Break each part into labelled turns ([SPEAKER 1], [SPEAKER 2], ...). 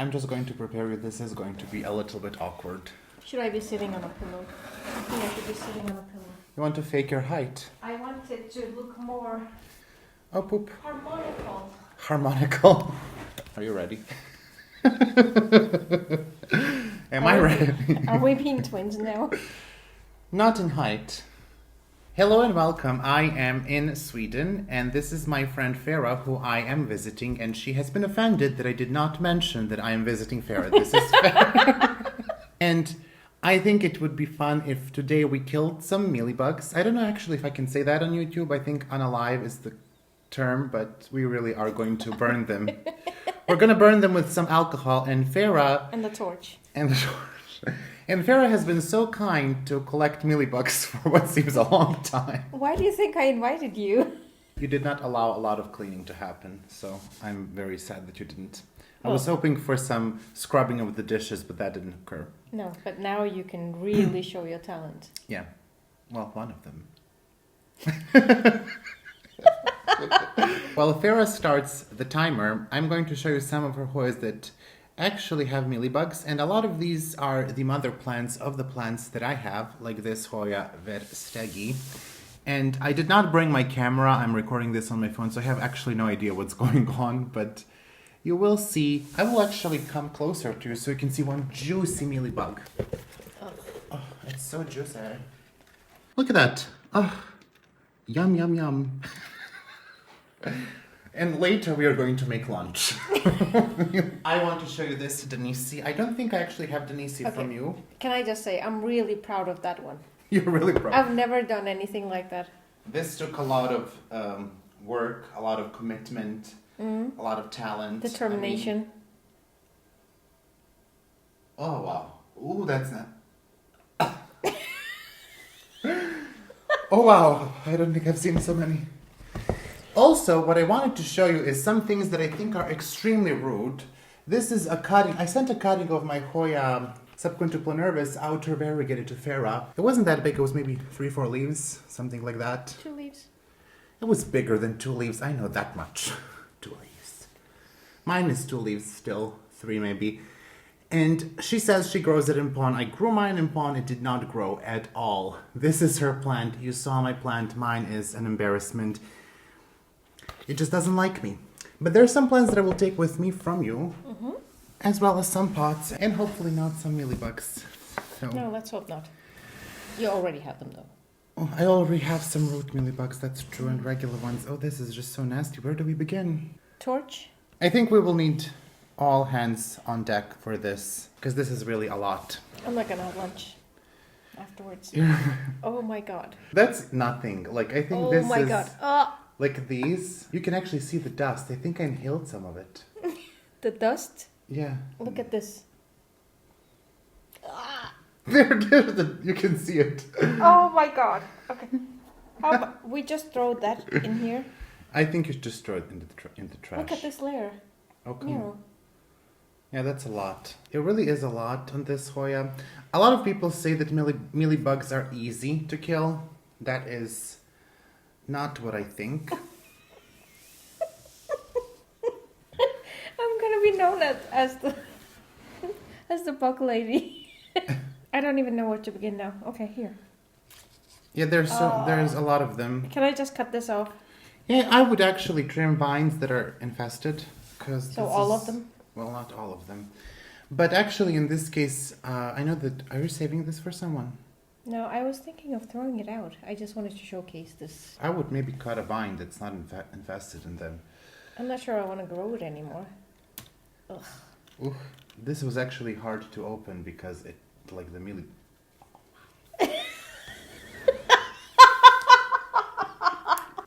[SPEAKER 1] I'm just going to prepare you. This is going to be a little bit awkward.
[SPEAKER 2] Should I be sitting on a pillow? I think I should be sitting on a pillow.
[SPEAKER 1] You want to fake your height?
[SPEAKER 2] I want it to look more
[SPEAKER 1] Oh, poop.
[SPEAKER 2] harmonical.
[SPEAKER 1] Harmonical. Are you ready? Am I ready?
[SPEAKER 2] Are we being twins now?
[SPEAKER 1] Not in height. Hello and welcome. I am in Sweden, and this is my friend Ferah, who I am visiting, and she has been offended that I did not mention that I am visiting Ferah. This is Ferah. And I think it would be fun if today we killed some mealybugs. I don't know actually if I can say that on YouTube. I think unalive is the term, but we really are going to burn them. We're going to burn them with some alcohol, and Ferah...
[SPEAKER 2] And the torch.
[SPEAKER 1] And the torch. And Ferah has been so kind to collect mealybugs for what seems a long time.
[SPEAKER 2] Why do you think I invited you?
[SPEAKER 1] You did not allow a lot of cleaning to happen, so I'm very sad that you didn't. I was hoping for some scrubbing of the dishes, but that didn't occur.
[SPEAKER 2] No, but now you can really show your talent.
[SPEAKER 1] Yeah. Well, one of them. While Ferah starts the timer, I'm going to show you some of her Hoyas that actually have mealybugs, and a lot of these are the mother plants of the plants that I have, like this Hoya verstegi. And I did not bring my camera. I'm recording this on my phone, so I have actually no idea what's going on, but you will see. I will actually come closer to you so you can see one juicy mealybug. Oh, it's so juicy. Look at that. Oh, yum, yum, yum. And later we are going to make lunch. I want to show you this Denise. I don't think I actually have Denise from you.
[SPEAKER 2] Can I just say, I'm really proud of that one.
[SPEAKER 1] You're really proud.
[SPEAKER 2] I've never done anything like that.
[SPEAKER 1] This took a lot of work, a lot of commitment, a lot of talent.
[SPEAKER 2] Determination.
[SPEAKER 1] I mean... Oh, wow. Ooh, that's not... Oh, wow. I don't think I've seen so many. Also, what I wanted to show you is some things that I think are extremely rude. This is a cutting. I sent a cutting of my Hoya subquintuple nervous outer variegated to Ferah. It wasn't that big. It was maybe 3-4 leaves, something like that.
[SPEAKER 2] 2 leaves.
[SPEAKER 1] It was bigger than 2 leaves. I know that much. 2 leaves. Mine is 2 leaves still. 3 maybe. And she says she grows it in pond. I grew mine in pond. It did not grow at all. This is her plant. You saw my plant. Mine is an embarrassment. It just doesn't like me. But there are some plants that I will take with me from you, as well as some pots, and hopefully not some mealybugs. So,
[SPEAKER 2] No, let's hope not. You already have them though.
[SPEAKER 1] oh, I already have some root mealybugs, that's true, and regular ones. Oh, this is just so nasty. Where do we begin?
[SPEAKER 2] Torch?
[SPEAKER 1] I think we will need all hands on deck for this, because this is really a lot.
[SPEAKER 2] I'm not gonna have lunch afterwards. Oh my god.
[SPEAKER 1] That's nothing. Like, I think
[SPEAKER 2] Oh
[SPEAKER 1] this
[SPEAKER 2] my
[SPEAKER 1] is...
[SPEAKER 2] god.
[SPEAKER 1] Like these, you can actually see the dust. I think I inhaled some of it.
[SPEAKER 2] The dust?
[SPEAKER 1] Yeah.
[SPEAKER 2] Look at this.
[SPEAKER 1] You can see it.
[SPEAKER 2] Oh my god. Okay. How about we just throw that in here?
[SPEAKER 1] I think you should just throw it in the trash.
[SPEAKER 2] Look at this layer.
[SPEAKER 1] Okay.
[SPEAKER 2] Ew.
[SPEAKER 1] Yeah, that's a lot. It really is a lot on this Hoya. A lot of people say that mealybugs are easy to kill. That is not what I think.
[SPEAKER 2] I'm gonna be known as the bug lady. I don't even know where to begin now. Okay, here.
[SPEAKER 1] Yeah, there's a lot of them.
[SPEAKER 2] Can I just cut this off?
[SPEAKER 1] Yeah, I would actually trim vines that are infested, because
[SPEAKER 2] So all of them?
[SPEAKER 1] Well, not all of them, but actually in this case, I know that. Are you saving this for someone?
[SPEAKER 2] No, I was thinking of throwing it out. I just wanted to showcase this.
[SPEAKER 1] I would maybe cut a vine that's not infested in them.
[SPEAKER 2] I'm not sure I want to grow it anymore. Ugh.
[SPEAKER 1] Ooh, this was actually hard to open because it, like the mealy...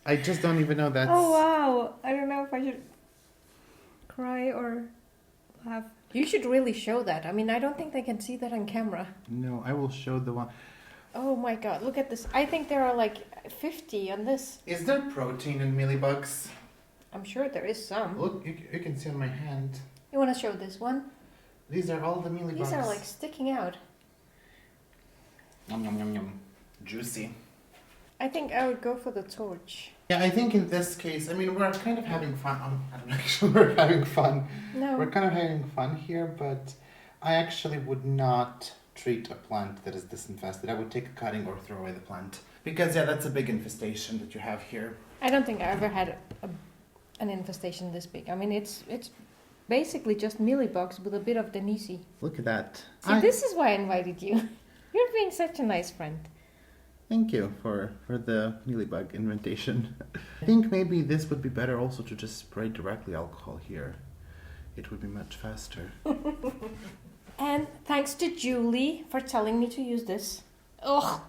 [SPEAKER 1] I just don't even know that's...
[SPEAKER 2] Oh wow! I don't know if I should cry or laugh. You should really show that. I mean, I don't think they can see that on camera.
[SPEAKER 1] No, I will show the one.
[SPEAKER 2] Oh my god, look at this. I think there are like 50 on this.
[SPEAKER 1] Is there protein in mealybugs?
[SPEAKER 2] I'm sure there is some.
[SPEAKER 1] Look, you can see on my hand.
[SPEAKER 2] You want to show this one?
[SPEAKER 1] These are all the mealybugs.
[SPEAKER 2] These are like sticking out.
[SPEAKER 1] Yum, yum, yum, yum. Juicy.
[SPEAKER 2] I think I would go for the torch.
[SPEAKER 1] Yeah, I think in this case, I mean, we're kind of having fun. I don't know, actually, we're having fun.
[SPEAKER 2] No.
[SPEAKER 1] We're kind of having fun here, but I actually would not treat a plant that is this infested. I would take a cutting or throw away the plant. Because, yeah, that's a big infestation that you have here.
[SPEAKER 2] I don't think I ever had an infestation this big. I mean, it's basically just mealybugs with a bit of Denisi.
[SPEAKER 1] Look at that.
[SPEAKER 2] See, this is why I invited you. You're being such a nice friend.
[SPEAKER 1] Thank you for the mealybug invitation. I think maybe this would be better also to just spray directly alcohol here. It would be much faster.
[SPEAKER 2] And thanks to Julie for telling me to use this. Ugh.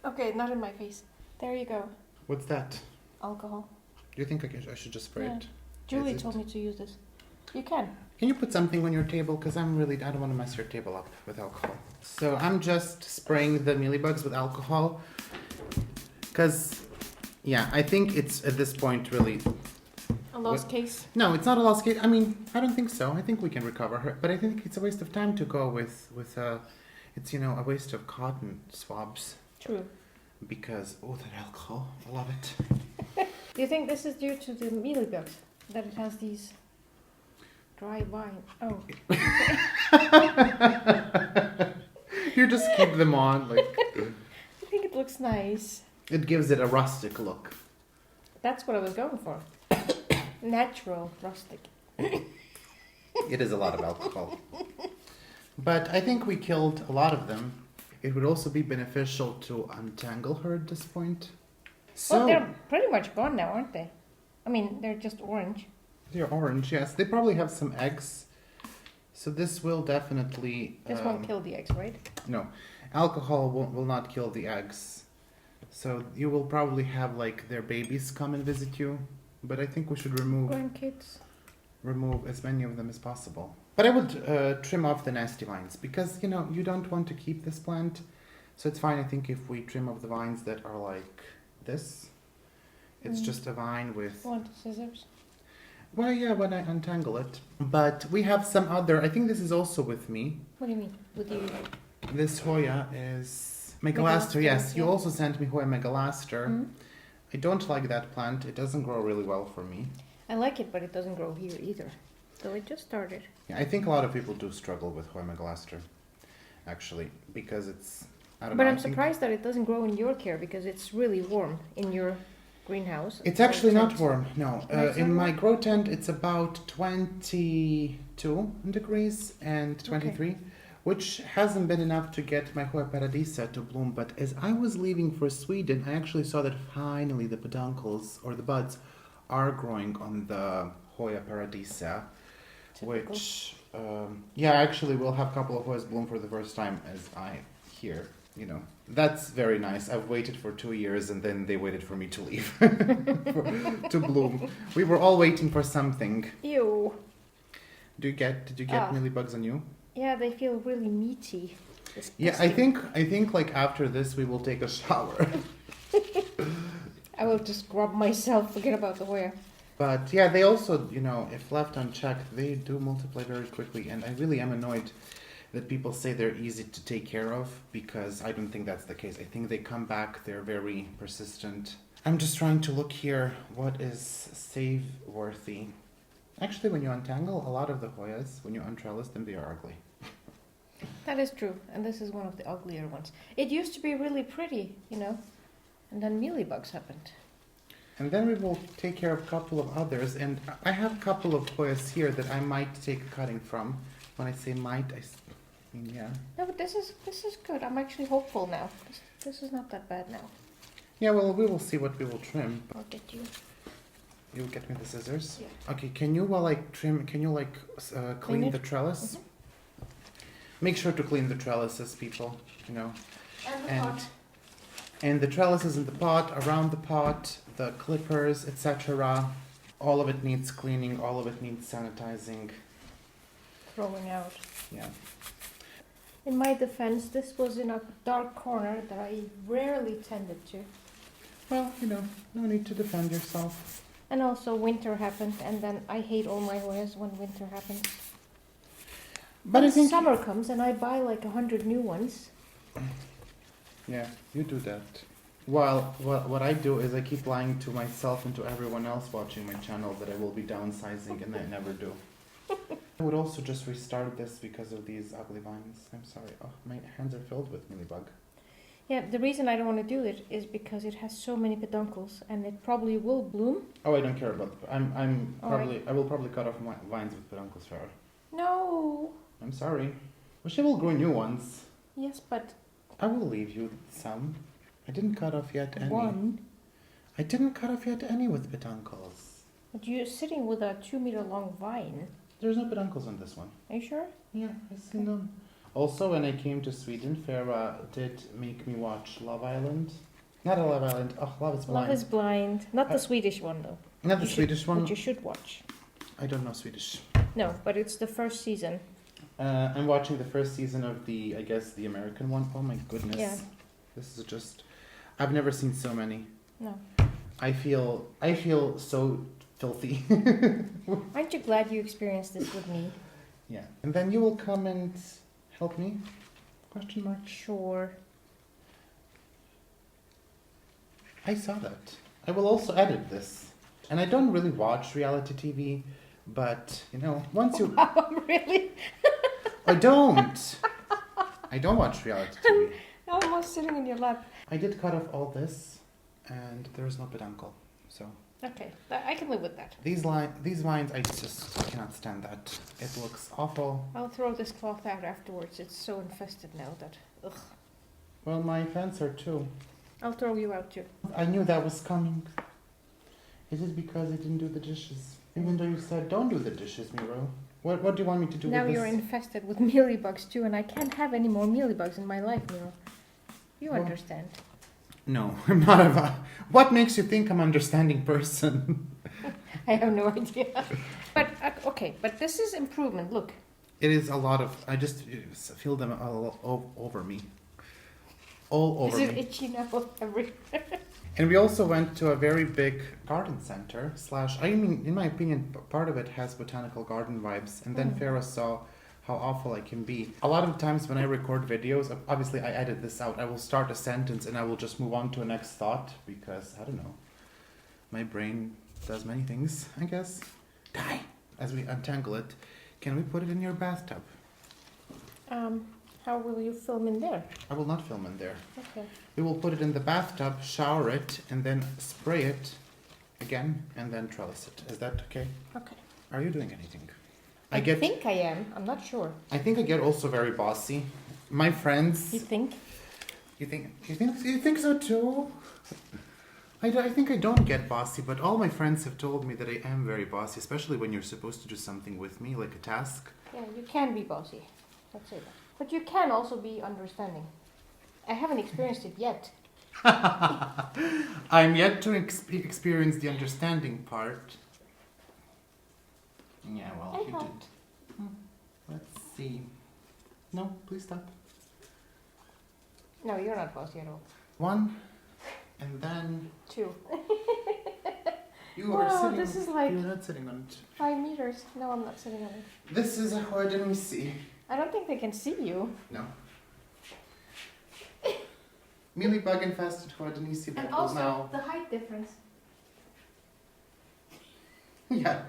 [SPEAKER 2] Okay, not in my face. There you go.
[SPEAKER 1] What's that?
[SPEAKER 2] Alcohol.
[SPEAKER 1] Do you think I should just spray it?
[SPEAKER 2] Julie told me to use this. You can.
[SPEAKER 1] Can you put something on your table? Because I don't want to mess your table up with alcohol. So I'm just spraying the mealybugs with alcohol. Because, yeah, I think it's at this point really...
[SPEAKER 2] A lost case?
[SPEAKER 1] No, it's not a lost case. I mean, I don't think so. I think we can recover her. But I think it's a waste of time to go with it's, a waste of cotton swabs.
[SPEAKER 2] True.
[SPEAKER 1] Because, that alcohol, I love it.
[SPEAKER 2] Do you think this is due to the mealybugs? That it has these dry wine? Oh.
[SPEAKER 1] You just keep them on, like...
[SPEAKER 2] I think it looks nice.
[SPEAKER 1] It gives it a rustic look.
[SPEAKER 2] That's what I was going for. Natural rustic.
[SPEAKER 1] It is a lot of alcohol. But I think we killed a lot of them. It would also be beneficial to untangle her at this point. So,
[SPEAKER 2] Well, they're pretty much gone now, aren't they? I mean, they're just orange.
[SPEAKER 1] they're orange, yes. They probably have some eggs. So this will definitely...
[SPEAKER 2] This won't kill the eggs, right?
[SPEAKER 1] No. Alcohol will not kill the eggs. So you will probably have, like, their babies come and visit you. But I think we should remove as many of them as possible. But I would trim off the nasty vines because, you don't want to keep this plant. So it's fine, I think, if we trim off the vines that are like this. It's just a vine with...
[SPEAKER 2] Want scissors?
[SPEAKER 1] Well, yeah, when I untangle it. But we have some other... I think this is also with me.
[SPEAKER 2] What do you mean? With you?
[SPEAKER 1] This Hoya is... Megalaster, yes.
[SPEAKER 2] Yeah.
[SPEAKER 1] You also sent me Hoya Megalaster.
[SPEAKER 2] Mm-hmm.
[SPEAKER 1] I don't like that plant. It doesn't grow really well for me.
[SPEAKER 2] I like it, but it doesn't grow here either. So it just started.
[SPEAKER 1] Yeah, I think a lot of people do struggle with Hoya Megalaster, actually, because it's... I don't know.
[SPEAKER 2] But I'm
[SPEAKER 1] I think
[SPEAKER 2] surprised that it doesn't grow in your care because it's really warm in your greenhouse.
[SPEAKER 1] it's actually not warm, no.
[SPEAKER 2] It's
[SPEAKER 1] In
[SPEAKER 2] not
[SPEAKER 1] my grow tent, it's about 22 degrees and 23, which hasn't been enough to get my Hoya Paradisa to bloom. But as I was leaving for Sweden, I actually saw that finally the peduncles, or the buds, are growing on the Hoya Paradisa, which, actually we'll have a couple of Hoyas bloom for the first time as I hear. That's very nice. I've waited for 2 years and then they waited for me to leave to bloom. We were all waiting for something.
[SPEAKER 2] Ew.
[SPEAKER 1] Did you get mealybugs on you?
[SPEAKER 2] Yeah, they feel really meaty.
[SPEAKER 1] Yeah, I think like after this we will take a shower.
[SPEAKER 2] I will just scrub myself, forget about the Hoya.
[SPEAKER 1] But yeah, they also, if left unchecked, they do multiply very quickly. And I really am annoyed that people say they're easy to take care of, because I don't think that's the case. I think they come back, they're very persistent. I'm just trying to look here what is save-worthy. Actually, when you untangle a lot of the Hoyas, when you untrellis them, they are ugly.
[SPEAKER 2] That is true, and this is one of the uglier ones. It used to be really pretty, and then mealybugs happened.
[SPEAKER 1] And then we will take care of a couple of others, and I have a couple of Hoyas here that I might take a cutting from. When I say might, I mean, yeah.
[SPEAKER 2] No, but this is good. I'm actually hopeful now. This is not that bad now.
[SPEAKER 1] Yeah, well, we will see what we will trim.
[SPEAKER 2] I'll get you.
[SPEAKER 1] You'll get me the scissors?
[SPEAKER 2] Yeah.
[SPEAKER 1] Okay, can you, clean the trellis?
[SPEAKER 2] Mm-hmm.
[SPEAKER 1] Make sure to clean the trellises, people,
[SPEAKER 2] And the
[SPEAKER 1] And-
[SPEAKER 2] pot.
[SPEAKER 1] And the trellises in the pot, around the pot, the clippers, etc. All of it needs cleaning, all of it needs sanitizing.
[SPEAKER 2] Throwing out.
[SPEAKER 1] Yeah.
[SPEAKER 2] In my defense, this was in a dark corner that I rarely tended to.
[SPEAKER 1] Well, no need to defend yourself.
[SPEAKER 2] And also winter happened, and then I hate all my Hoyas when winter happens.
[SPEAKER 1] But
[SPEAKER 2] When
[SPEAKER 1] I think...
[SPEAKER 2] summer comes and I buy like 100 new ones.
[SPEAKER 1] Yeah, you do that. Well, what I do is I keep lying to myself and to everyone else watching my channel that I will be downsizing, and I never do. I would also just restart this because of these ugly vines. I'm sorry. Oh, my hands are filled with mealybug.
[SPEAKER 2] Yeah, the reason I don't want to do it is because it has so many peduncles and it probably will bloom.
[SPEAKER 1] Oh, I don't care about. I'm
[SPEAKER 2] All
[SPEAKER 1] probably.
[SPEAKER 2] right.
[SPEAKER 1] I will probably cut off my vines with peduncles, Ferah.
[SPEAKER 2] No.
[SPEAKER 1] I'm sorry. Wish I will grow new ones.
[SPEAKER 2] Yes, but
[SPEAKER 1] I will leave you some. I didn't cut off yet any.
[SPEAKER 2] one.
[SPEAKER 1] I didn't cut off yet any with peduncles.
[SPEAKER 2] But you're sitting with a 2-meter long vine.
[SPEAKER 1] There's no peduncles on this one.
[SPEAKER 2] Are you sure?
[SPEAKER 1] Yeah, I've seen them. Also, when I came to Sweden, Ferah did make me watch Love Island. Not a Love Island. Oh, Love is Blind.
[SPEAKER 2] Love is Blind. Not the Swedish one though.
[SPEAKER 1] Not the
[SPEAKER 2] You should-
[SPEAKER 1] Swedish one.
[SPEAKER 2] Which you should watch.
[SPEAKER 1] I don't know Swedish.
[SPEAKER 2] No, but it's the first season.
[SPEAKER 1] I'm watching the first season of I guess, the American one. Oh my goodness.
[SPEAKER 2] Yeah.
[SPEAKER 1] This is just... I've never seen so many.
[SPEAKER 2] No.
[SPEAKER 1] I feel so filthy.
[SPEAKER 2] Aren't you glad you experienced this with me?
[SPEAKER 1] Yeah. And then you will come and help me? Question mark.
[SPEAKER 2] Sure.
[SPEAKER 1] I saw that. I will also edit this. And I don't really watch reality TV, but, once you...
[SPEAKER 2] Really?
[SPEAKER 1] I don't! I don't watch reality TV.
[SPEAKER 2] Almost sitting in your lap.
[SPEAKER 1] I did cut off all this, and there is no peduncle. So
[SPEAKER 2] Okay, I can live with that.
[SPEAKER 1] these vines, I cannot stand that. It looks awful.
[SPEAKER 2] I'll throw this cloth out afterwards. It's so infested now that... Ugh.
[SPEAKER 1] Well, my fence are too.
[SPEAKER 2] I'll throw you out too.
[SPEAKER 1] I knew that was coming. Is it because I didn't do the dishes? Even though you said don't do the dishes, Miro. What do you want me to do
[SPEAKER 2] Now
[SPEAKER 1] with
[SPEAKER 2] you're
[SPEAKER 1] this?
[SPEAKER 2] infested with mealybugs too, and I can't have any more mealybugs in my life, Miro. You
[SPEAKER 1] Well-
[SPEAKER 2] understand.
[SPEAKER 1] No, I'm not What makes you think I'm an understanding person?
[SPEAKER 2] I have no idea. But, okay, but this is improvement. Look.
[SPEAKER 1] It is a lot of... I just feel them all over me. All over
[SPEAKER 2] This is
[SPEAKER 1] me.
[SPEAKER 2] itchy now everywhere.
[SPEAKER 1] And we also went to a very big garden center in my opinion, part of it has botanical garden vibes. And then Ferah saw how awful I can be. A lot of times when I record videos, obviously I edit this out. I will start a sentence and I will just move on to a next thought because, I don't know, my brain does many things, I guess. Die! As we untangle it, can we put it in your bathtub?
[SPEAKER 2] How will you film in there?
[SPEAKER 1] I will not film in there.
[SPEAKER 2] Okay.
[SPEAKER 1] We will put it in the bathtub, shower it, and then spray it again, and then trellis it. Is that okay?
[SPEAKER 2] Okay.
[SPEAKER 1] Are you doing anything?
[SPEAKER 2] I think I am. I'm not sure.
[SPEAKER 1] I think I get also very bossy. My friends.
[SPEAKER 2] You think?
[SPEAKER 1] You think so too? I think I don't get bossy, but all my friends have told me that I am very bossy, especially when you're supposed to do something with me, like a task.
[SPEAKER 2] Yeah, you can be bossy. Let's say that. But you can also be understanding. I haven't experienced it yet.
[SPEAKER 1] I'm yet to experience the understanding part. Yeah, well,
[SPEAKER 2] I
[SPEAKER 1] you
[SPEAKER 2] helped.
[SPEAKER 1] did. Let's see. No, please stop.
[SPEAKER 2] No, you're not bossy at all.
[SPEAKER 1] 1, and then
[SPEAKER 2] 2.
[SPEAKER 1] you are
[SPEAKER 2] Wow,
[SPEAKER 1] sitting.
[SPEAKER 2] this is like-
[SPEAKER 1] You're not sitting on it.
[SPEAKER 2] 5 meters. No, I'm not sitting on it.
[SPEAKER 1] This is a Hoya Denisi.
[SPEAKER 2] I don't think they can see you.
[SPEAKER 1] No. Mealybug infested Hoya Denisi that will now.
[SPEAKER 2] the height difference.
[SPEAKER 1] Yeah.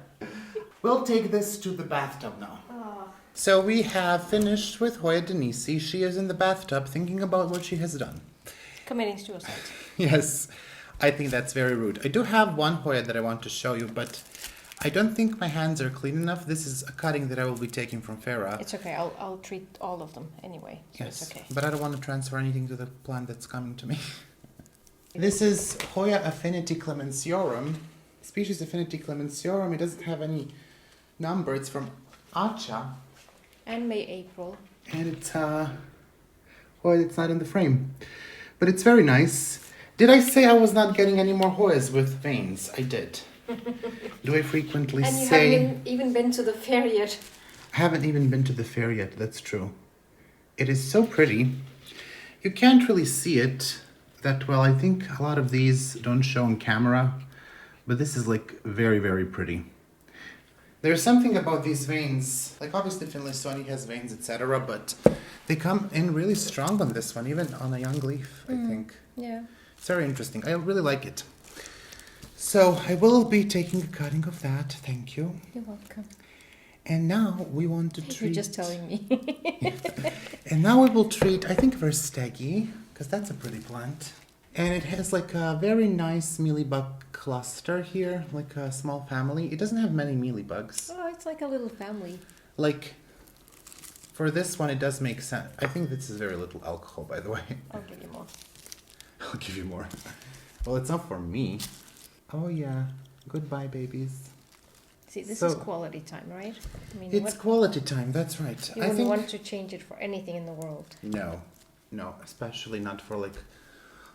[SPEAKER 1] We'll take this to the bathtub now.
[SPEAKER 2] Oh.
[SPEAKER 1] So we have finished with Hoya Denisi. She is in the bathtub thinking about what she has done.
[SPEAKER 2] Committing suicide.
[SPEAKER 1] Yes, I think that's very rude. I do have one Hoya that I want to show you, but I don't think my hands are clean enough. This is a cutting that I will be taking from Ferah.
[SPEAKER 2] It's okay. I'll treat all of them anyway. So
[SPEAKER 1] Yes,
[SPEAKER 2] it's okay.
[SPEAKER 1] but I don't want to transfer anything to the plant that's coming to me. This is Hoya affinity clemenciorum, species affinity clemenciorum. It doesn't have any number. It's from Acha,
[SPEAKER 2] And May, April.
[SPEAKER 1] and it's it's not in the frame, but it's very nice. Did I say I was not getting any more Hoyas with veins? I did. Do I frequently
[SPEAKER 2] And you
[SPEAKER 1] say?
[SPEAKER 2] haven't even been to the fair yet.
[SPEAKER 1] I haven't even been to the fair yet, that's true. It is so pretty. You can't really see it that well. I think a lot of these don't show on camera, but this is like very, very pretty. There's something about these veins, like obviously Finlaysoni has veins, etc., but they come in really strong on this one, even on a young leaf, I think.
[SPEAKER 2] Yeah.
[SPEAKER 1] It's very interesting. I really like it. So I will be taking a cutting of that. Thank you.
[SPEAKER 2] You're welcome.
[SPEAKER 1] And now we want to treat...
[SPEAKER 2] You're just telling me.
[SPEAKER 1] And now we will treat, I think, Verstegi, because that's a pretty plant. And it has like a very nice mealybug cluster here, like a small family. It doesn't have many mealybugs.
[SPEAKER 2] Oh, it's like a little family.
[SPEAKER 1] Like, for this one, it does make sense. I think this is very little alcohol, by the way.
[SPEAKER 2] I'll give you more.
[SPEAKER 1] I'll give you more. Well, it's not for me. Oh, yeah. Goodbye, babies.
[SPEAKER 2] See, this is quality time, right? I mean,
[SPEAKER 1] It's quality time, that's right.
[SPEAKER 2] You wouldn't want to change it for anything in the world.
[SPEAKER 1] No, especially not for like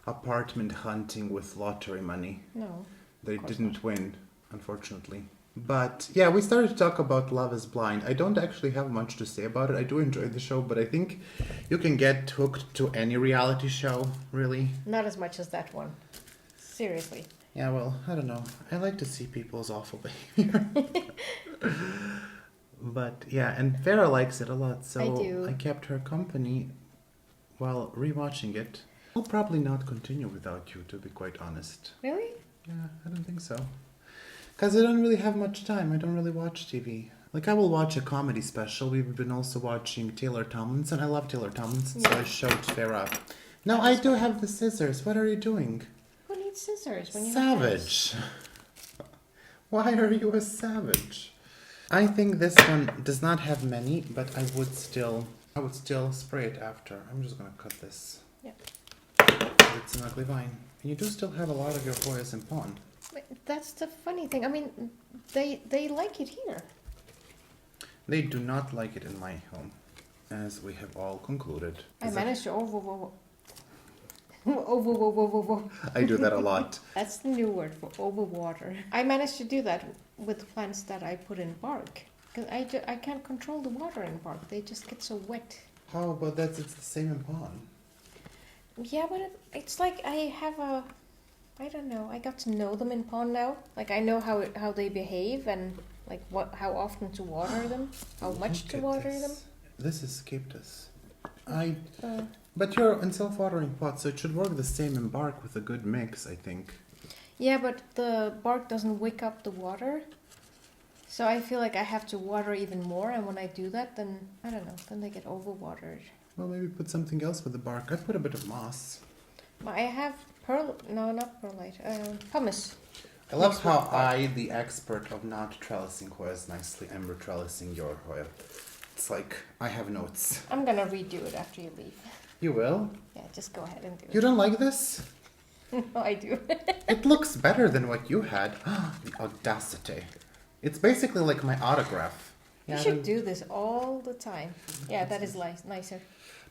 [SPEAKER 1] apartment hunting with lottery money.
[SPEAKER 2] No.
[SPEAKER 1] They didn't win, unfortunately. But yeah, we started to talk about Love is Blind. I don't actually have much to say about it. I do enjoy the show, but I think you can get hooked to any reality show, really.
[SPEAKER 2] Not as much as that one. Seriously.
[SPEAKER 1] Yeah, well, I don't know. I like to see people's awful behavior. But yeah, and Ferah likes it a lot, so I kept her company while rewatching it. I'll probably not continue without you, to be quite honest.
[SPEAKER 2] Really?
[SPEAKER 1] Yeah, I don't think so. Because I don't really have much time. I don't really watch TV. Like, I will watch a comedy special. We've been also watching Taylor Tomlinson. I love Taylor Tomlinson, so I showed Ferah. No, I do have the scissors. What are you doing?
[SPEAKER 2] Who needs scissors when you
[SPEAKER 1] Savage. Why are you a savage? I think this one does not have many, but I would still spray it after. I'm just gonna cut this.
[SPEAKER 2] Yeah.
[SPEAKER 1] It's an ugly vine. And you do still have a lot of your Hoyas in pond.
[SPEAKER 2] That's the funny thing. I mean, they like it here.
[SPEAKER 1] They do not like it in my home, as we have all concluded.
[SPEAKER 2] I managed to
[SPEAKER 1] I do that a lot.
[SPEAKER 2] That's the new word for overwater. I managed to do that with plants that I put in bark. Because I can't control the water in bark. They just get so wet.
[SPEAKER 1] How about it's the same in pond?
[SPEAKER 2] Yeah, but it's like I have I don't know. I got to know them in pond now. Like I know how they behave and like how often to water them, how much to water them.
[SPEAKER 1] This is Cactus. But you're in self-watering pots, so it should work the same in bark with a good mix, I think.
[SPEAKER 2] Yeah, but the bark doesn't wick up the water. So I feel like I have to water even more, and when I do that, then, I don't know, then they get overwatered.
[SPEAKER 1] Well, maybe put something else with the bark. I put a bit of moss.
[SPEAKER 2] I have not perlite, pumice.
[SPEAKER 1] I love how I, the expert of not trellising Hoyas nicely, am trellising your Hoya. It's like, I have notes.
[SPEAKER 2] I'm gonna redo it after you leave.
[SPEAKER 1] You will?
[SPEAKER 2] Yeah, just go ahead and do it.
[SPEAKER 1] You don't like this?
[SPEAKER 2] No, I do.
[SPEAKER 1] It looks better than what you had. The audacity. It's basically like my autograph.
[SPEAKER 2] You should do this all the time. Yeah, that is nicer.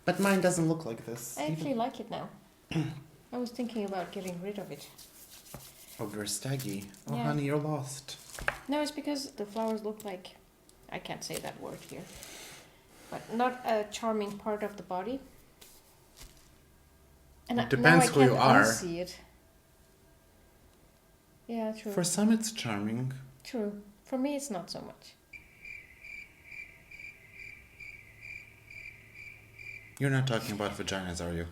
[SPEAKER 1] But mine doesn't look like this.
[SPEAKER 2] I actually like it now. I was thinking about getting rid of it.
[SPEAKER 1] Oh, you're staggy. Oh,
[SPEAKER 2] Yeah.
[SPEAKER 1] honey, you're lost.
[SPEAKER 2] No, it's because the flowers look like... I can't say that word here. But not a charming part of the body. And
[SPEAKER 1] It depends who you are.
[SPEAKER 2] See it. Yeah, true.
[SPEAKER 1] For some, it's charming.
[SPEAKER 2] True. For me, it's not so much.
[SPEAKER 1] You're not talking about vaginas, are you?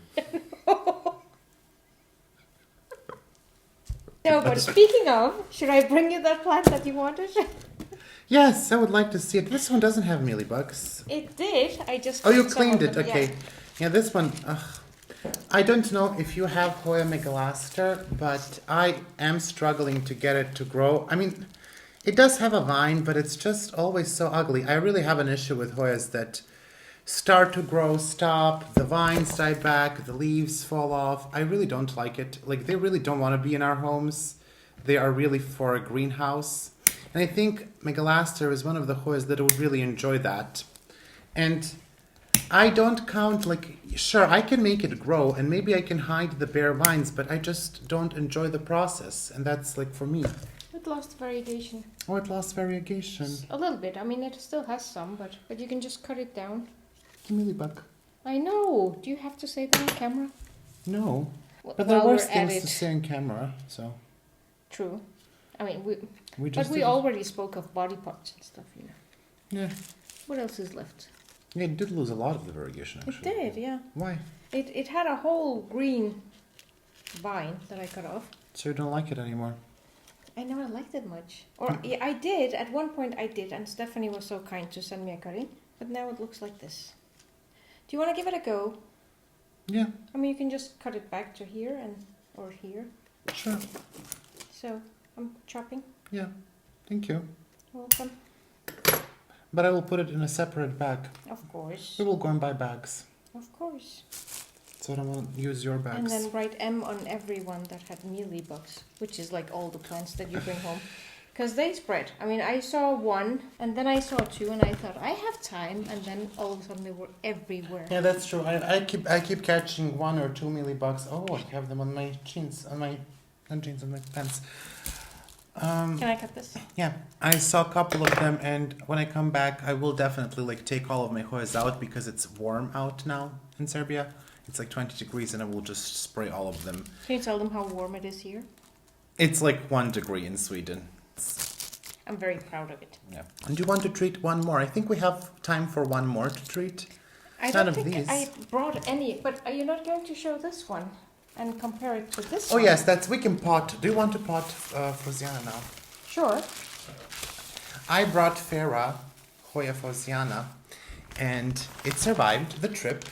[SPEAKER 2] No, but speaking of, should I bring you that plant that you wanted?
[SPEAKER 1] Yes, I would like to see it. This one doesn't have mealybugs.
[SPEAKER 2] It did. I just...
[SPEAKER 1] Oh, you
[SPEAKER 2] some of
[SPEAKER 1] cleaned it.
[SPEAKER 2] them,
[SPEAKER 1] Okay. Yeah, this one... I don't know if you have Hoya megalaster, but I am struggling to get it to grow. I mean, it does have a vine, but it's just always so ugly. I really have an issue with Hoyas that start to grow, stop, the vines die back, the leaves fall off. I really don't like it. Like, they really don't want to be in our homes. They are really for a greenhouse. And I think megalaster is one of the Hoyas that would really enjoy that. And I don't count, like, sure, I can make it grow, and maybe I can hide the bare vines, but I just don't enjoy the process. And that's, like, for me.
[SPEAKER 2] It lost variegation.
[SPEAKER 1] Oh, it lost variegation.
[SPEAKER 2] A little bit. I mean, it still has some, but you can just cut it down.
[SPEAKER 1] Mealybug.
[SPEAKER 2] I know. Do you have to say that on camera?
[SPEAKER 1] No.
[SPEAKER 2] Well,
[SPEAKER 1] But there were
[SPEAKER 2] we're
[SPEAKER 1] things
[SPEAKER 2] at
[SPEAKER 1] to
[SPEAKER 2] it.
[SPEAKER 1] say on camera, so...
[SPEAKER 2] True. I mean,
[SPEAKER 1] We just
[SPEAKER 2] we
[SPEAKER 1] did-
[SPEAKER 2] already spoke of body parts and stuff, you know.
[SPEAKER 1] Yeah.
[SPEAKER 2] What else is left?
[SPEAKER 1] Yeah, it did lose a lot of the variegation, actually.
[SPEAKER 2] It did, yeah.
[SPEAKER 1] Why?
[SPEAKER 2] It had a whole green vine that I cut off.
[SPEAKER 1] So you don't like it anymore?
[SPEAKER 2] I never liked it much. Or yeah, I did. At one point I did, and Stephanie was so kind to send me a cutting. But now it looks like this. Do you want to give it a go?
[SPEAKER 1] Yeah.
[SPEAKER 2] I mean, you can just cut it back to here or here.
[SPEAKER 1] Sure.
[SPEAKER 2] So I'm chopping.
[SPEAKER 1] Yeah. Thank you.
[SPEAKER 2] Welcome.
[SPEAKER 1] But I will put it in a separate bag.
[SPEAKER 2] Of course.
[SPEAKER 1] We will go and buy bags.
[SPEAKER 2] Of course.
[SPEAKER 1] So I won't use your bags.
[SPEAKER 2] And then write M on every one that had mealybugs, which is like all the plants that you bring home. Because they spread. I mean, I saw one, and then I saw two, and I thought, I have time, and then all of a sudden they were everywhere.
[SPEAKER 1] Yeah, that's true. I keep catching 1 or 2 mealybugs. Oh, I have them on my jeans, on my pants.
[SPEAKER 2] Can I cut this?
[SPEAKER 1] Yeah, I saw a couple of them, and when I come back, I will definitely like take all of my Hoyas out because it's warm out now in Serbia. It's like 20 degrees, and I will just spray all of them.
[SPEAKER 2] Can you tell them how warm it is here?
[SPEAKER 1] It's like 1 degree in Sweden.
[SPEAKER 2] I'm very proud of it.
[SPEAKER 1] Yeah. And do you want to treat one more? I think we have time for one more to treat.
[SPEAKER 2] I
[SPEAKER 1] None
[SPEAKER 2] don't
[SPEAKER 1] of
[SPEAKER 2] think
[SPEAKER 1] these.
[SPEAKER 2] I brought any, but are you not going to show this one and compare it to this
[SPEAKER 1] Oh
[SPEAKER 2] one?
[SPEAKER 1] yes, we can pot. Do you want to pot Fosiana now?
[SPEAKER 2] Sure.
[SPEAKER 1] I brought Ferah, Hoya Fosiana, and it survived the trip.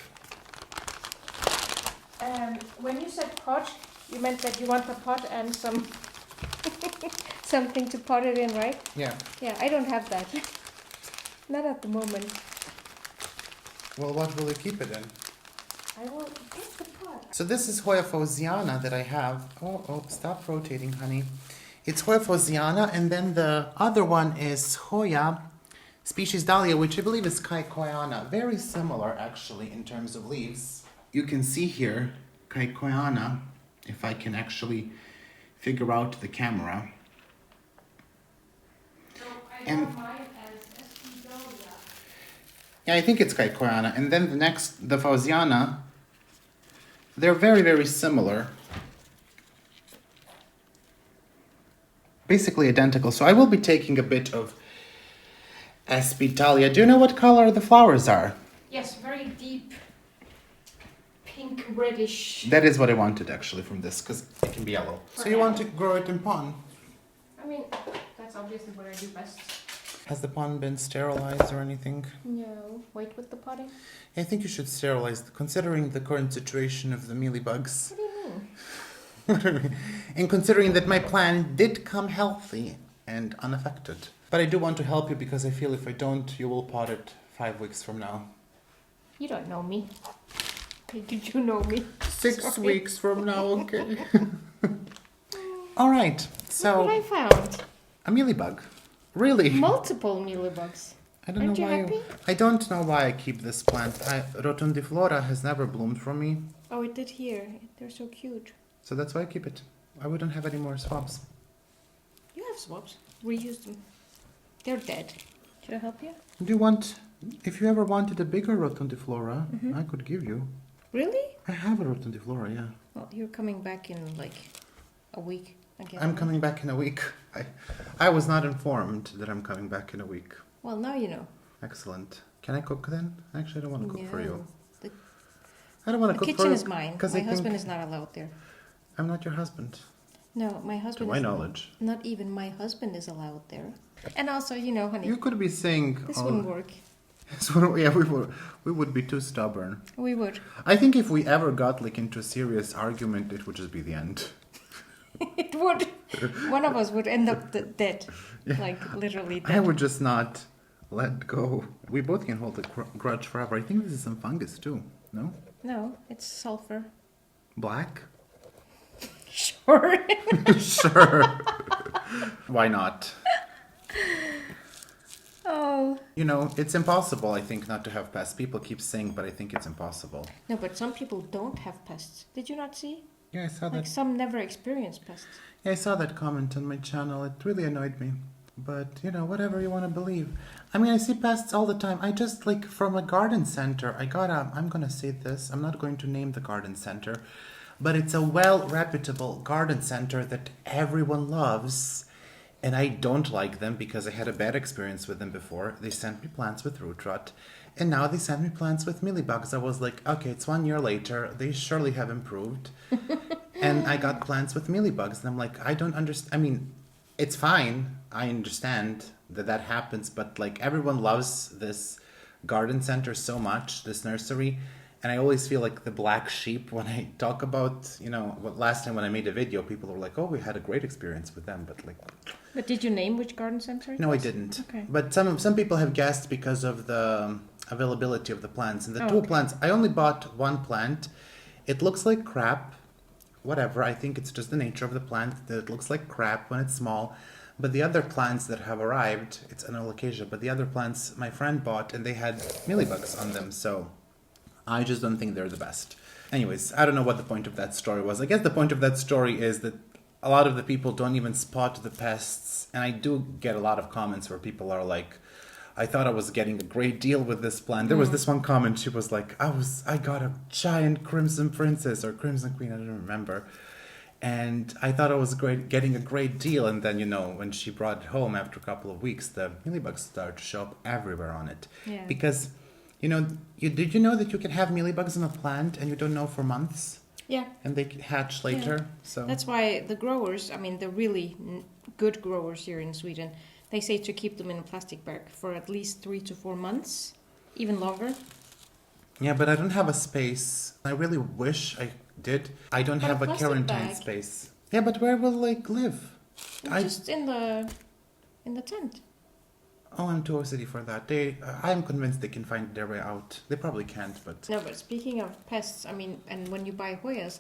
[SPEAKER 2] When you said pot, you meant that you want a pot and some something to pot it in, right?
[SPEAKER 1] Yeah.
[SPEAKER 2] Yeah, I don't have that. Not at the moment.
[SPEAKER 1] Well, what will you keep it in?
[SPEAKER 2] I will get the pot.
[SPEAKER 1] So this is Hoya Fosiana that I have. Oh, stop rotating, honey. It's Hoya Fosiana, and then the other one is Hoya species Dahlia, which I believe is Kaikoiana. Very similar, actually, in terms of leaves. You can see here, Kaikoiana, if I can actually figure out the camera.
[SPEAKER 2] So I
[SPEAKER 1] And-
[SPEAKER 2] have mine as Epidemicsound.
[SPEAKER 1] Yeah, I think it's Kaikoiana. And then the Fausiana, they're very, very similar. Basically identical. So I will be taking a bit of Espitalia. Do you know what color the flowers are?
[SPEAKER 2] Yes, very deep pink reddish.
[SPEAKER 1] That is what I wanted actually from this, because it can be yellow. So you want to grow it in pond?
[SPEAKER 2] I mean, that's obviously what I do best.
[SPEAKER 1] Has the pond been sterilized or anything?
[SPEAKER 2] No. Wait with the potting?
[SPEAKER 1] I think you should sterilize, considering the current situation of the mealybugs.
[SPEAKER 2] What do you mean?
[SPEAKER 1] And considering that my plant did come healthy and unaffected. But I do want to help you because I feel if I don't, you will pot it 5 weeks from now.
[SPEAKER 2] You don't know me. Did you know me?
[SPEAKER 1] 6
[SPEAKER 2] Sorry.
[SPEAKER 1] weeks from now, okay. All right,
[SPEAKER 2] Look what I
[SPEAKER 1] so
[SPEAKER 2] found.
[SPEAKER 1] a mealybug. Really?
[SPEAKER 2] Multiple mealybugs.
[SPEAKER 1] I don't
[SPEAKER 2] Aren't
[SPEAKER 1] know
[SPEAKER 2] you
[SPEAKER 1] why.
[SPEAKER 2] happy?
[SPEAKER 1] I don't know why I keep this plant. Rotundiflora has never bloomed for me,
[SPEAKER 2] Oh, it did here. They're so cute.
[SPEAKER 1] so that's why I keep it. I wouldn't have any more swabs.
[SPEAKER 2] You have swabs. Reuse them. They're dead. Should I help you?
[SPEAKER 1] Do you want? If you ever wanted a bigger Rotundiflora,
[SPEAKER 2] Mhm.
[SPEAKER 1] I could give you.
[SPEAKER 2] Really?
[SPEAKER 1] I have a Rotundiflora, yeah.
[SPEAKER 2] Well, you're coming back in like a week again.
[SPEAKER 1] I'm coming back in a week. I was not informed that I'm coming back in a week.
[SPEAKER 2] Well, now you know.
[SPEAKER 1] Excellent. Can I cook then? Actually, I don't want to cook for you.
[SPEAKER 2] No. The,
[SPEAKER 1] I don't want
[SPEAKER 2] the
[SPEAKER 1] to cook for
[SPEAKER 2] kitchen
[SPEAKER 1] you.
[SPEAKER 2] is mine.
[SPEAKER 1] 'cause
[SPEAKER 2] My
[SPEAKER 1] I
[SPEAKER 2] husband
[SPEAKER 1] think-
[SPEAKER 2] is not allowed there.
[SPEAKER 1] I'm not your husband,
[SPEAKER 2] No, my
[SPEAKER 1] to
[SPEAKER 2] husband
[SPEAKER 1] my
[SPEAKER 2] is
[SPEAKER 1] knowledge.
[SPEAKER 2] not even my husband is allowed there. And also, you know, honey,
[SPEAKER 1] You could be saying,
[SPEAKER 2] this
[SPEAKER 1] oh,
[SPEAKER 2] wouldn't work.
[SPEAKER 1] yeah, we would be too stubborn.
[SPEAKER 2] We would.
[SPEAKER 1] I think if we ever got like into a serious argument, it would just be the end.
[SPEAKER 2] It would. One of us would end up dead.
[SPEAKER 1] Yeah.
[SPEAKER 2] Like, literally
[SPEAKER 1] I
[SPEAKER 2] dead.
[SPEAKER 1] would just not let go. We both can hold a grudge forever. I think this is some fungus too. No?
[SPEAKER 2] No, it's sulfur.
[SPEAKER 1] Black?
[SPEAKER 2] Sure.
[SPEAKER 1] Sure. Why not?
[SPEAKER 2] Oh.
[SPEAKER 1] You know, it's impossible, I think, not to have pests. People keep saying, but I think it's impossible.
[SPEAKER 2] No, but some people don't have pests. Did you not see?
[SPEAKER 1] Yeah, I saw
[SPEAKER 2] Like,
[SPEAKER 1] that.
[SPEAKER 2] some never experience pests.
[SPEAKER 1] Yeah, I saw that comment on my channel. It really annoyed me. But, you know, whatever you want to believe. I mean, I see pests all the time. I just, like, from a garden center, I'm going to say this. I'm not going to name the garden center. But it's a well-reputable garden center that everyone loves. And I don't like them because I had a bad experience with them before. They sent me plants with root rot. And now they sent me plants with mealybugs. I was like, okay, it's 1 year later. They surely have improved. And I got plants with mealybugs, and I'm like, I don't understand. I mean, it's fine. I understand that happens, but like everyone loves this garden center so much, this nursery. And I always feel like the black sheep when I talk about, last time when I made a video, people were like, oh, we had a great experience with them. But like,
[SPEAKER 2] But did you name which garden center?
[SPEAKER 1] no, I didn't.
[SPEAKER 2] Okay.
[SPEAKER 1] But some people have guessed because of the availability of the plants. And the two
[SPEAKER 2] okay.
[SPEAKER 1] plants, I only bought one plant. It looks like crap. Whatever. I think it's just the nature of the plant that it looks like crap when it's small. But the other plants that have arrived, it's an alocasia, but the other plants my friend bought and they had mealybugs on them. So I just don't think they're the best. Anyways, I don't know what the point of that story was. I guess the point of that story is that a lot of the people don't even spot the pests. And I do get a lot of comments where people are like, I thought I was getting a great deal with this plant. There was this one comment, she was like, I got a giant crimson princess or crimson queen, I don't remember. And I thought I was getting a great deal. And then, when she brought it home after a couple of weeks, the mealybugs started to show up everywhere on it.
[SPEAKER 2] Yeah.
[SPEAKER 1] Because, did you know that you can have mealybugs in a plant and you don't know for months?
[SPEAKER 2] Yeah.
[SPEAKER 1] And they hatch later.
[SPEAKER 2] Yeah.
[SPEAKER 1] So
[SPEAKER 2] that's why the growers, the really good growers here in Sweden, they say to keep them in a plastic bag for at least 3 to 4 months, even longer.
[SPEAKER 1] Yeah, but I don't have a space. I really wish I did. I don't have a
[SPEAKER 2] plastic
[SPEAKER 1] quarantine
[SPEAKER 2] bag.
[SPEAKER 1] space. Yeah, but where will they live?
[SPEAKER 2] Just in the tent.
[SPEAKER 1] Oh, I'm too OCD for that. I'm convinced they can find their way out. They probably can't, but...
[SPEAKER 2] No, but speaking of pests, and when you buy Hoyas,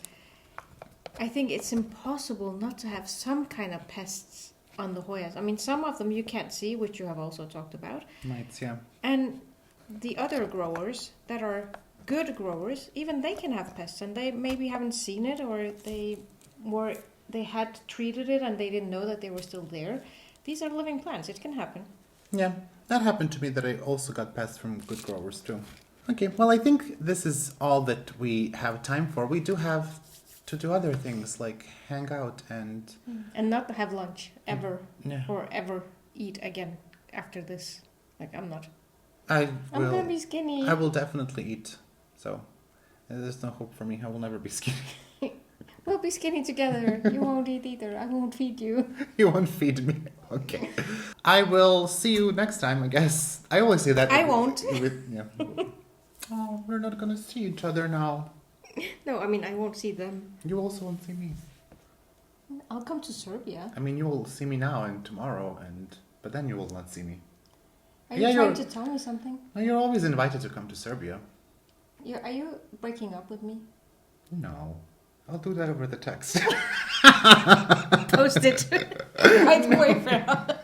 [SPEAKER 2] I think it's impossible not to have some kind of pests on the Hoyas. Some of them you can't see, which you have also talked about.
[SPEAKER 1] Mites, yeah.
[SPEAKER 2] And the other growers that are good growers, even they can have pests, and they maybe haven't seen it, or they had treated it and they didn't know that they were still there. These are living plants. It can happen.
[SPEAKER 1] Yeah, that happened to me that I also got pests from good growers too. Okay, well, I think this is all that we have time for. We do have to do other things like hang out and
[SPEAKER 2] not have lunch ever.
[SPEAKER 1] Yeah.
[SPEAKER 2] Or ever eat again after this. I'm not.
[SPEAKER 1] I'm
[SPEAKER 2] gonna be skinny.
[SPEAKER 1] I will definitely eat. So there's no hope for me. I will never be skinny.
[SPEAKER 2] We'll be skinny together. You won't eat either. I won't feed you.
[SPEAKER 1] You won't feed me. Okay. I will see you next time, I guess. I always say that.
[SPEAKER 2] I won't.
[SPEAKER 1] Yeah. Oh, we're not gonna see each other now.
[SPEAKER 2] No, I won't see them.
[SPEAKER 1] You also won't see me.
[SPEAKER 2] I'll come to Serbia.
[SPEAKER 1] You will see me now and tomorrow, but then you will not see me.
[SPEAKER 2] Are you trying to tell me something?
[SPEAKER 1] You're always invited to come to Serbia.
[SPEAKER 2] Are you breaking up with me?
[SPEAKER 1] No. I'll do that over the text.
[SPEAKER 2] Post it right away, Ferah.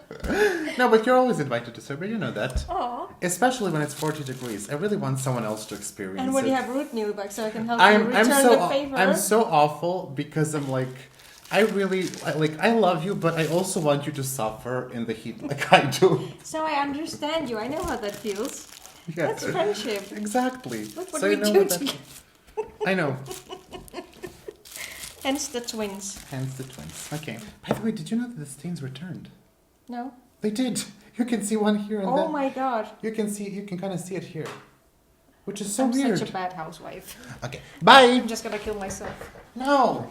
[SPEAKER 1] No, but you're always invited to Serbia, you know that.
[SPEAKER 2] Aw.
[SPEAKER 1] Especially when it's 40 degrees. I really want someone else to experience it.
[SPEAKER 2] And when you have root mealybugs, so I can help you return the favor.
[SPEAKER 1] I'm so awful because I'm like, I love you, but I also want you to suffer in the heat like I do.
[SPEAKER 2] So I understand you. I know how that feels.
[SPEAKER 1] Yeah.
[SPEAKER 2] That's friendship.
[SPEAKER 1] Exactly.
[SPEAKER 2] Look what
[SPEAKER 1] so
[SPEAKER 2] we do together.
[SPEAKER 1] I know.
[SPEAKER 2] Hence the twins.
[SPEAKER 1] Hence the twins. Okay. By the way, did you know that the stains were turned?
[SPEAKER 2] No.
[SPEAKER 1] They did. You can see one here and
[SPEAKER 2] Oh my god.
[SPEAKER 1] You can kind of see it here. Which is so
[SPEAKER 2] I'm
[SPEAKER 1] weird.
[SPEAKER 2] such a bad housewife.
[SPEAKER 1] Okay. Bye.
[SPEAKER 2] I'm just gonna kill myself.
[SPEAKER 1] No!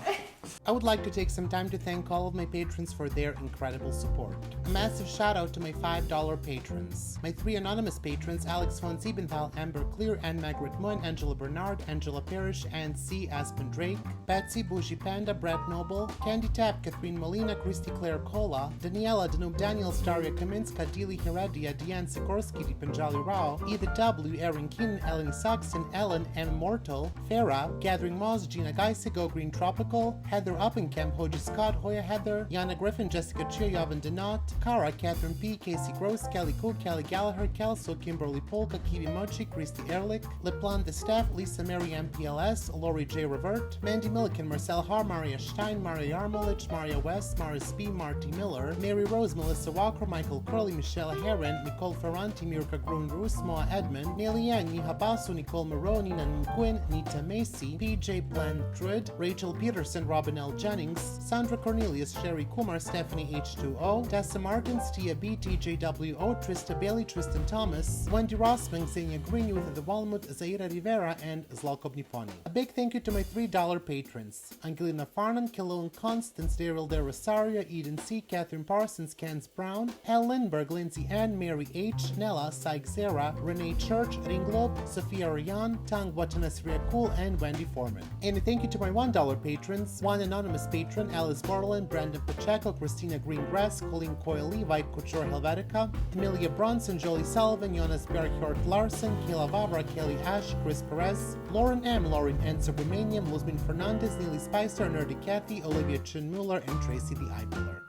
[SPEAKER 1] I would like to take some time to thank all of my patrons for their incredible support. A massive shout out to my $5 patrons. My 3 anonymous patrons, Alex von Siebenthal, Amber Clear, Anne Margaret Moen, Angela Bernard, Angela Parrish, and C. Aspen Drake, Betsy, Bougie Panda, Brett Noble, Candy Tap, Catherine Molina, Christy Claire Cola, Daniela, Danube Daniel, Staria Kaminska, Dili Heredia, Diane Sikorsky, Dipanjali Rao, Edith W, Erin Keenan, Eleni Saxon, Ellen M. Mortal, Ferah, Gathering Moss, Gina Geise, Go Green Tropical, Heather Uppenkamp, Hoji Scott, Hoya Heather, Yana Griffin, Jessica Chia, Yavin Denot, Kara, Catherine P, Casey Gross, Kelly Cook, Kelly Gallagher, Kelso, Kimberly Polka, Kiwi Mochi, Christy Ehrlich, LePlan the Staff, Lisa Mary MPLS, Lori J. Revert, Mandy Milliken, Marcel Har, Maria Stein, Maria Yarmolich, Maria West, Maris B, Marty Miller, Mary Rose, Melissa Walker, Michael Curley, Michelle Heron, Nicole Ferranti, Mirka Grun Roos, Moa Edmond, Neil Yang, Niha Basu, Nicole Maroney, Nan Quinn, Nita Macy, PJ Plantrid, Rachel Peterson, Robin L. Jennings, Sandra Cornelius, Sherry Kumar, Stephanie H2O, Tessa Martins, Tia B, TJWO, Trista Bailey, Tristan Thomas, Wendy Rossman, Xenia Greenwood, The Walmut, Zaira Rivera, and Zlatko Niponi. A big thank you to my $3 patrons: Angelina Farnan, Kilone Constance, Daryl De Rosario, Eden C, Catherine Parsons, Kens Brown, Hal Lindbergh, Lindsay Ann, Mary H, Nella, Saig Zera, Renee Church, Ringlob, Sophia Ryan, Tang Watanas Riakul, and Wendy Foreman. And a thank you to my $1 patrons: one anonymous patron, Alice Borland, Brandon Pacheco, Christina Greengrass, Colleen Coyle, Levi Couture Helvetica, Amelia Bronson, Jolie Sullivan, Jonas Berghort Larson, Kayla Vavra, Kelly Ash, Chris Perez, Lauren M, Lauren N, Subramanian, Luzmin Fernandez, Neely Spicer, Nerdy Kathy, Olivia Chin Mueller, and Tracy the Eye Pillar.